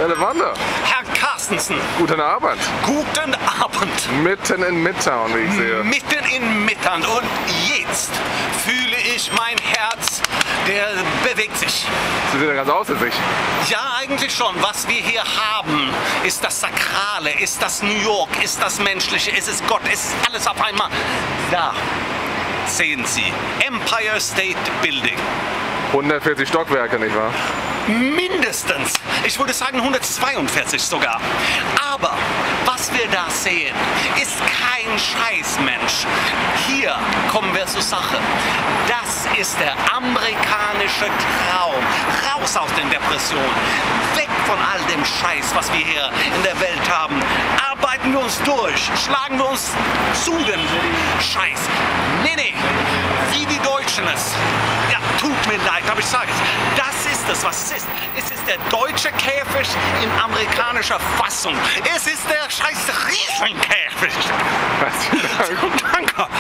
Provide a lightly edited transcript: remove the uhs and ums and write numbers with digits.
Levander, Herr Carstensen, guten Abend. guten Abend. Mitten in Midtown, wie ich sehe. Mitten in Midtown und jetzt fühle ich mein Herz, der bewegt sich. Sie sehen ja ganz außer sich. Ja, eigentlich schon. Was wir hier haben, ist das Sakrale, ist das New York, ist das Menschliche, ist es Gott, ist alles auf einmal. Da sehen Sie, Empire State Building. 140 Stockwerke, nicht wahr? Mindestens. Ich würde sagen 142 sogar. Aber was wir da sehen, ist kein Scheißmensch. Hier kommen wir zur Sache. Das ist der amerikanische Traum. Raus aus den Depressionen. Weg von all dem Scheiß, was wir hier in der Welt haben. Arbeiten wir uns durch. Schlagen wir uns zu dem Scheiß. Nee, wie die Deutschen es. Ja, tut mir leid, aber ich sage es. Das ist es, was es ist. Es ist der deutsche Käfig in amerikanischer Fassung. Es ist der scheiß Riesenkäfig. Herzlichen Dank. Danke.